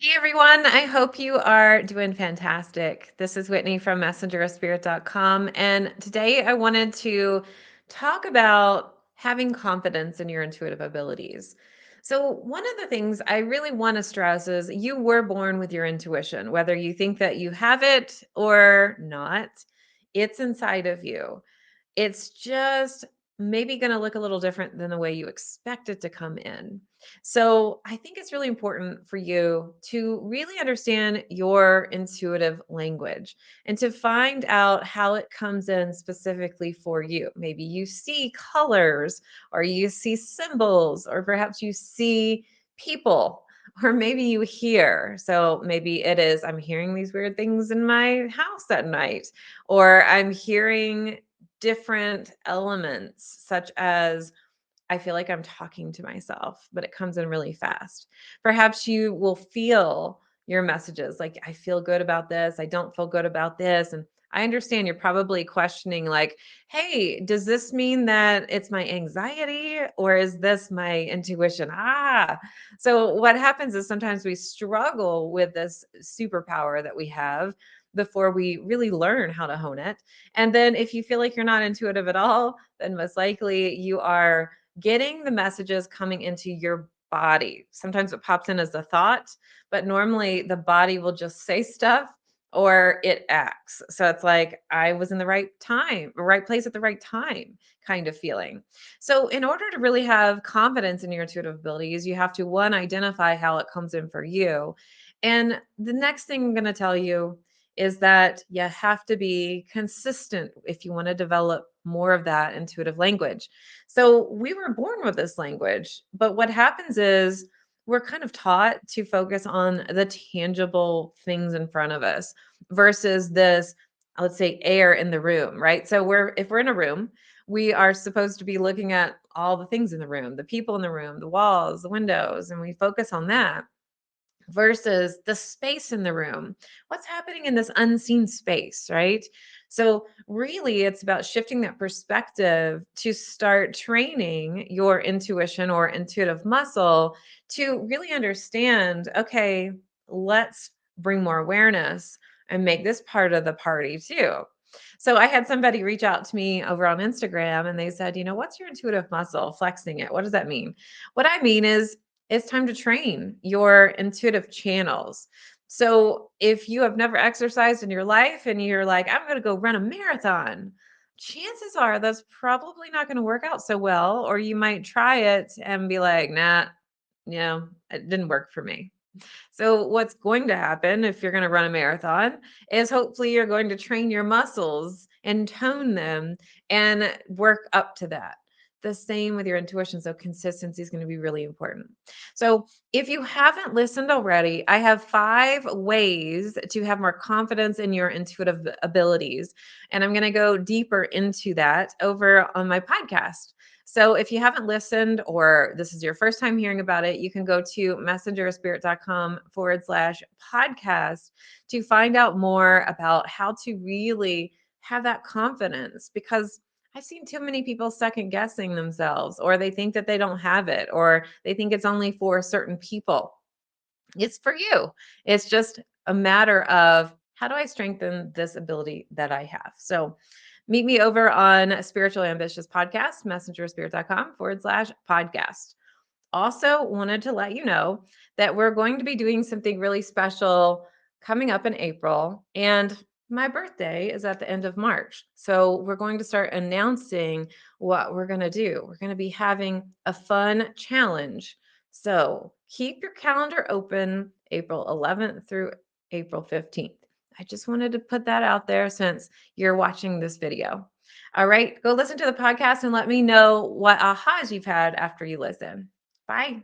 Hey everyone, I hope you are doing fantastic. This is Whitney from messengerofspirit.com, and today I wanted to talk about having confidence in your intuitive abilities. So, one of the things I really want to stress is you were born with your intuition, whether you think that you have it or not, it's inside of you. It's just maybe going to look a little different than the way you expect it to come in. So, I think it's really important for you to really understand your intuitive language and to find out how it comes in specifically for you. Maybe you see colors, or you see symbols, or perhaps you see people. Or maybe you hear. So maybe it is, I'm hearing these weird things in my house at night, or I'm hearing different elements, such as I feel like I'm talking to myself, but it comes in really fast. Perhaps you will feel your messages like, I feel good about this. I don't feel good about this. And I understand you're probably questioning, like, hey, does this mean that it's my anxiety or is this my intuition? So what happens is sometimes we struggle with this superpower that we have before we really learn how to hone it. And then if you feel like you're not intuitive at all, then most likely you are getting the messages coming into your body. Sometimes it pops in as a thought, but normally the body will just say stuff or it acts. So it's like I was in the right time, right place at the right time kind of feeling. So in order to really have confidence in your intuitive abilities, you have to one identify how it comes in for you. And the next thing I'm going to tell you is that you have to be consistent if you want to develop more of that intuitive language. So we were born with this language, but what happens is we're kind of taught to focus on the tangible things in front of us versus this, let's say, air in the room, right? So if we're in a room, we are supposed to be looking at all the things in the room, the people in the room, the walls, the windows, and we focus on that versus the space in the room. What's happening in this unseen space, right? So, really, it's about shifting that perspective to start training your intuition or intuitive muscle to really understand, okay, let's bring more awareness and make this part of the party too. So I had somebody reach out to me over on Instagram and they said, what's your intuitive muscle? Flexing it. What does that mean? What I mean is it's time to train your intuitive channels. So if you have never exercised in your life and you're like, I'm going to go run a marathon, chances are that's probably not going to work out so well. Or you might try it and be like, nah, it didn't work for me. So, what's going to happen if you're going to run a marathon is hopefully you're going to train your muscles and tone them and work up to that. The same with your intuition. So, consistency is going to be really important. So, if you haven't listened already, I have 5 ways to have more confidence in your intuitive abilities. And I'm going to go deeper into that over on my podcast. So if you haven't listened or this is your first time hearing about it, you can go to messengerspirit.com/podcast to find out more about how to really have that confidence because I've seen too many people second guessing themselves, or they think that they don't have it, or they think it's only for certain people. It's for you. It's just a matter of how do I strengthen this ability that I have? So meet me over on Spiritually Ambitious Podcast, messengerspirit.com/podcast. Also, wanted to let you know that we're going to be doing something really special coming up in April. And my birthday is at the end of March. So we're going to start announcing what we're going to do. We're going to be having a fun challenge. So keep your calendar open April 11th through April 15th. I just wanted to put that out there since you're watching this video. All right, go listen to the podcast and let me know what ahas you've had after you listen. Bye.